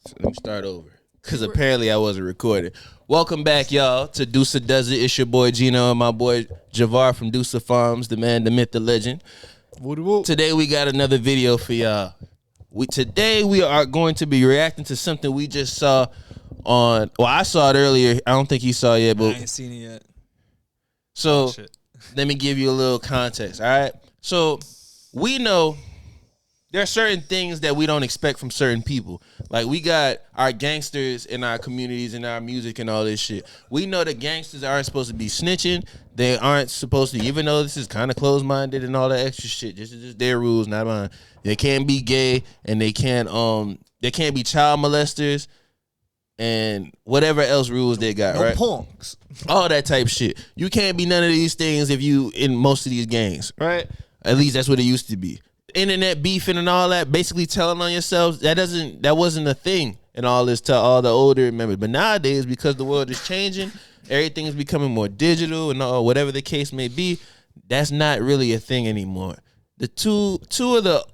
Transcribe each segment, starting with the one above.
Let me start over. Because apparently I wasn't recording. Welcome back, y'all, to Deuce Does It. It's your boy Gino and my boy Javar from Deuce Farms, the man, the myth, the legend. Today we got another video for y'all. Today we are going to be reacting to something we just saw on... Well, I saw it earlier. I don't think he saw it yet, but... I ain't seen it yet. So, let me give you a little context, all right? So, we know... There are certain things that we don't expect from certain people. Like, we got our gangsters in our communities and our music and all this shit. We know that gangsters aren't supposed to be snitching. They aren't supposed to, even though this is kind of closed-minded and all that extra shit. This is just their rules, not mine. They can't be gay and they can't be child molesters and whatever else rules they got, right? Punks. All that type shit. You can't be none of these things if you in most of these gangs, right? At least that's what it used to be. Internet beefing and all that, basically telling on yourselves, that wasn't a thing and all this to all the older members. But nowadays, because the world is changing, everything is becoming more digital and all, whatever the case may be, that's not really a thing anymore. The two of the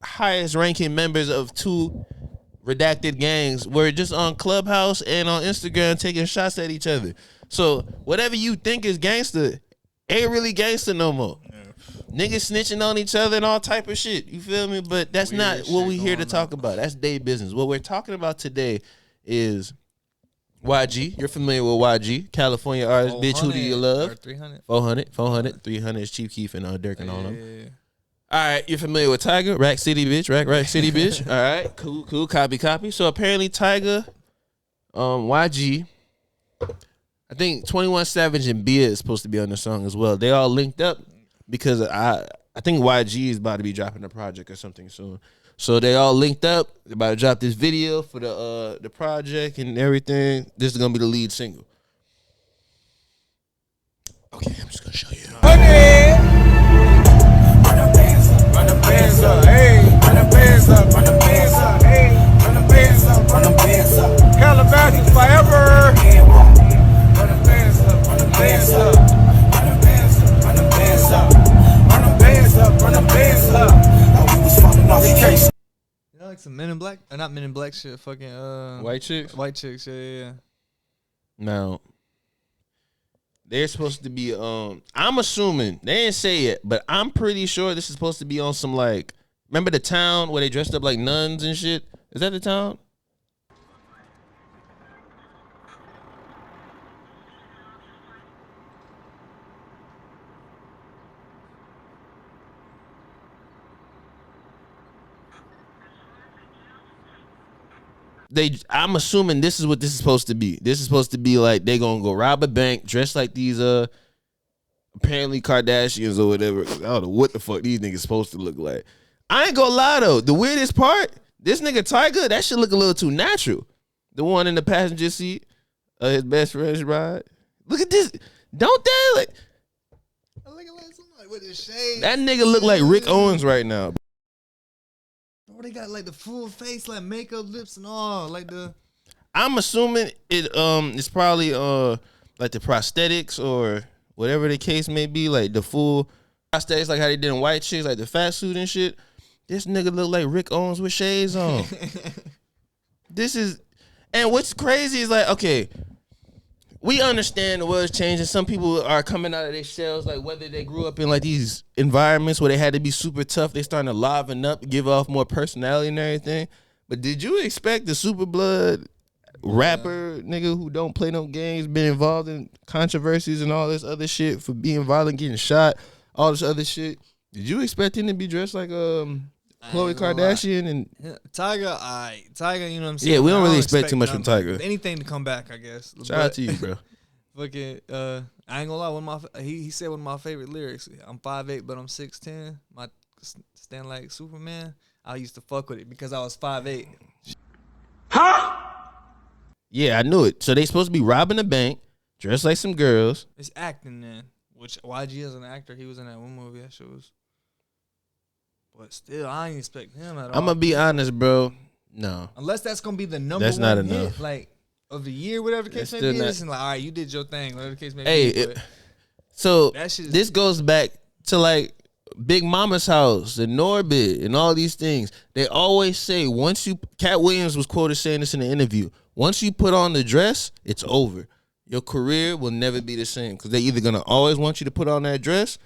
highest ranking members of two redacted gangs were just on Clubhouse and on Instagram taking shots at each other. So whatever you think is gangster ain't really gangster no more. Niggas snitching on each other and all type of shit. You feel me? But that's not what we here to talk about. That's day business. What we're talking about today is YG. You're familiar with YG, California artist. Bitch, who do you love? 300. 400. 300 is Chief Keef and Dirk and all them. Yeah. All right, you're familiar with Tyga, Rack City bitch, Rack City bitch. All right, cool, copy. So apparently Tyga, YG, I think 21 Savage and Bia is supposed to be on the song as well. They all linked up. Because I think YG is about to be dropping a project or something soon. So they all linked up. They're about to drop this video for the project and everything. This is gonna be the lead single. Okay, I'm just gonna show you. Okay. Run the bands up, run the bands up, hey. Run the bands up, run the bands up, hey. Run the bands up, run the bands up. Calabasas forever. Run the bands up, run the bands up. You know, like some Men in Black, or not Men in Black shit, fucking White chicks. Yeah. Now, they're supposed to be I'm assuming they didn't say it, but I'm pretty sure this is supposed to be on some like. Remember the town where they dressed up like nuns and shit? Is that the town? I'm assuming this is what this is supposed to be. This is supposed to be like they gonna go rob a bank, dressed like these apparently Kardashians or whatever. I don't know what the fuck these niggas supposed to look like. I ain't gonna lie though, the weirdest part, this nigga Tyga, that shit look a little too natural. The one in the passenger seat, his best friend's ride. Look at this, don't they like? Look at somebody with his shades. That nigga look like Rick Owens right now. Bro, they got like the full face, like makeup, lips, and all. Like I'm assuming it's probably like the prosthetics or whatever the case may be, like the full prosthetics, like how they did in White Chicks, like the fat suit and shit. This nigga look like Rick Owens with shades on. And what's crazy is like, okay, we understand the world's changing. Some people are coming out of their shells, like whether they grew up in like these environments where they had to be super tough, they starting to liven up, give off more personality and everything. But did you expect the super blood rapper nigga who don't play no games, been involved in controversies and all this other shit for being violent, getting shot, all this other shit? Did you expect him to be dressed like Khloe Kardashian and Tyga, you know what I'm saying? Yeah, we don't really expect too much from Tyga. Anything to come back, I guess. Shout out to you, bro. Fucking, I ain't gonna lie. He said one of my favorite lyrics. I'm 5'8", but I'm 6'10". My stand like Superman. I used to fuck with it because I was 5'8". Huh? Yeah, I knew it. So they supposed to be robbing a bank, dressed like some girls. It's acting then, which YG is an actor. He was in that one movie. That shit was. But still, I ain't expect him at all. I'm gonna be honest, bro. No. Unless that's gonna be the number that's one not hit, enough. like of the year, whatever the case may be. It's like, all right, you did your thing, whatever the case may be. So this goes back to like Big Mama's House and Norbit and all these things. They always say Cat Williams was quoted saying this in an interview. Once you put on the dress, it's over. Your career will never be the same because they're either gonna always want you to put on that dress,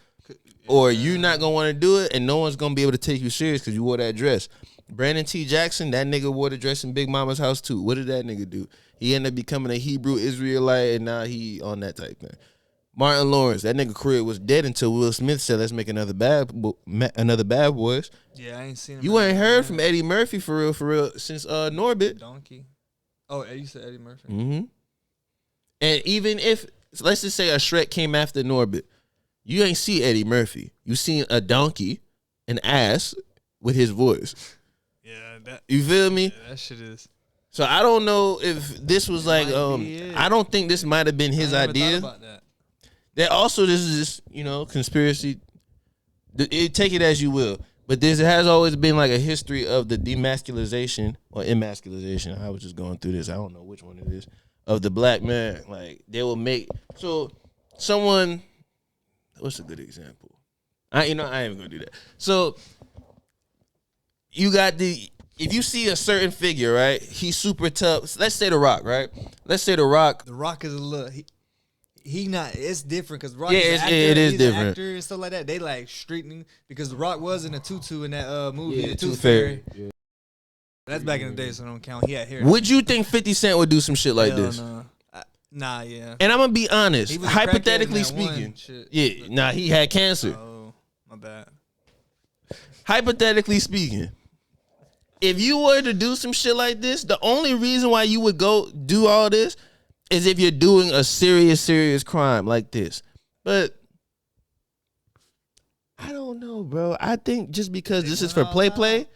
or you're not gonna want to do it, and no one's gonna be able to take you serious because you wore that dress. Brandon T. Jackson, that nigga wore the dress in Big Mama's House too. What did that nigga do? He ended up becoming a Hebrew Israelite, and now he on that type thing. Martin Lawrence, that nigga career was dead until Will Smith said, "Let's make another Bad Boys." Yeah, I ain't seen him. You ain't heard from Eddie Murphy for real since Norbit. Donkey. Oh, you said Eddie Murphy. Mm-hmm. And even if, let's just say a Shrek came after Norbit, you ain't see Eddie Murphy. You seen a donkey, an ass with his voice. Yeah, you feel me? Yeah, that shit is. So I don't know if this was like I don't think this might have been his idea. About that. That also, this is just, conspiracy. Take it as you will. But there has always been like a history of the demasculization or emasculization. I was just going through this. I don't know which one it is. Of the black man. Like, they will make. So, someone. What's a good example? I ain't even going to do that. So, you got if you see a certain figure, right? He's super tough. Let's say The Rock, right? Let's say The Rock. The Rock is a little. He not. It's different because Rock. Yeah, is an actor, it is he's different. An actor and stuff like that. They like straightening because The Rock was in a tutu in that movie, The Tooth Tooth Fairy. Fairy. Yeah. That's back in the day, so I don't count. He had hair. Would you think 50 Cent would do some shit like this? No. Nah, yeah. And I'm gonna be honest. He was Hypothetically a crackhead in that speaking, shit. he had cancer. Oh, my bad. Hypothetically speaking, if you were to do some shit like this, the only reason why you would go do all this is if you're doing a serious crime like this. But I don't know, bro. I think just because this is for play,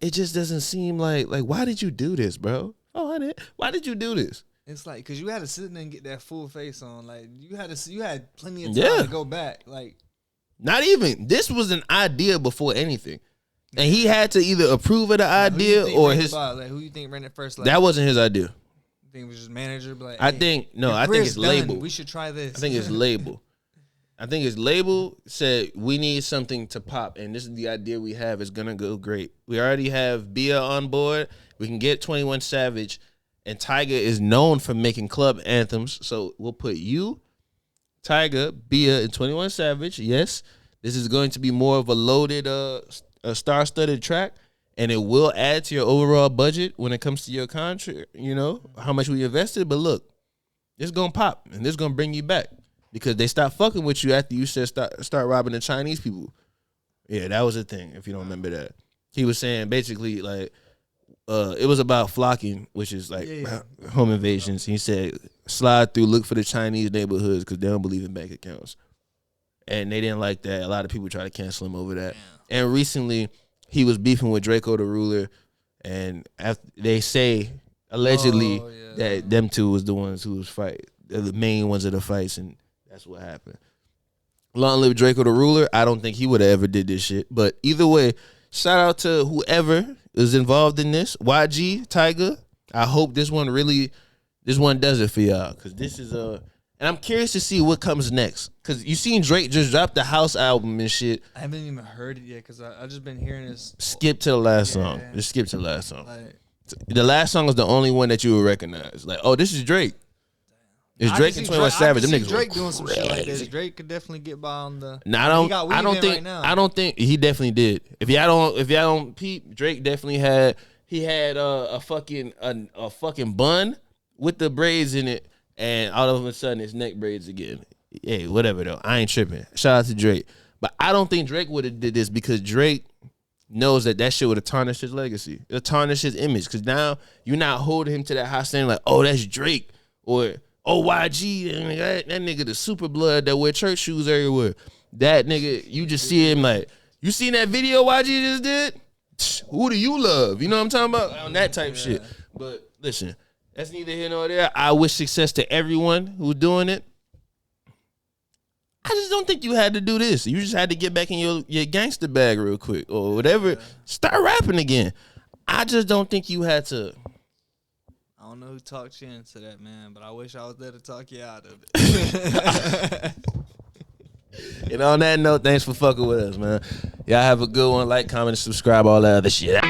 it just doesn't seem like why did you do this, bro? Oh, honey, why did you do this? It's like because you had to sit there and get that full face on. Like you had plenty of time to go back. Like not even. This was an idea before anything, and he had to either approve of the idea or his. Who you think ran it first? Like, that wasn't his idea. You think it was just manager? Like, hey, I think it's label. We should try this. I think it's label. I think his label said we need something to pop, and this is the idea we have. It's gonna go great. We already have Bia on board. We can get 21 Savage. And Tyga is known for making club anthems. So we'll put you, Tyga, Bia, and 21 Savage. Yes, this is going to be more of a loaded, a star-studded track. And it will add to your overall budget when it comes to your contract, how much we invested. But look, it's going to pop. And this is going to bring you back. Because they stopped fucking with you after you said start robbing the Chinese people. Yeah, that was a thing, if you don't remember that. He was saying basically, like, it was about flocking, which is like home invasions. He said, slide through, look for the Chinese neighborhoods because they don't believe in bank accounts. And they didn't like that. A lot of people try to cancel him over that. Yeah. And recently, he was beefing with Draco the Ruler. And after, they say, allegedly, that them two was the ones who was fighting. They're the main ones of the fights, and that's what happened. Long live Draco the Ruler. I don't think he would have ever did this shit. But either way, shout out to whoever is involved in this. YG, Tyga. I hope this one does it for y'all. Because this is and I'm curious to see what comes next. Because you seen Drake just drop the House album and shit. I haven't even heard it yet because I just been hearing this. Skip to the last song. Just skip to the last song. The last song is the only one that you would recognize. Like, oh, this is Drake. It's Drake and 21 Savage. Them niggas Drake doing some shit like this. Drake could definitely get by on the. I don't think he definitely did. If y'all don't peep, Drake definitely had a fucking bun with the braids in it, and all of a sudden it's neck braids again. Hey, whatever though. I ain't tripping. Shout out to Drake, but I don't think Drake would have did this because Drake knows that shit would have tarnished his legacy. It'll tarnish his image because now you're not holding him to that high standard like, oh, that's Drake or. Oh, YG, that nigga the super blood that wear church shoes everywhere. That nigga, you just see him like, you seen that video YG just did? Who do you love? You know what I'm talking about? On that type shit. But listen, that's neither here nor there. I wish success to everyone who's doing it. I just don't think you had to do this. You just had to get back in your gangster bag real quick or whatever. Start rapping again. I just don't think you had to. I don't know who talked you into that, man, but I wish I was there to talk you out of it. And on that note, thanks for fucking with us, man. Y'all have a good one. Like, comment, and subscribe, all that other shit.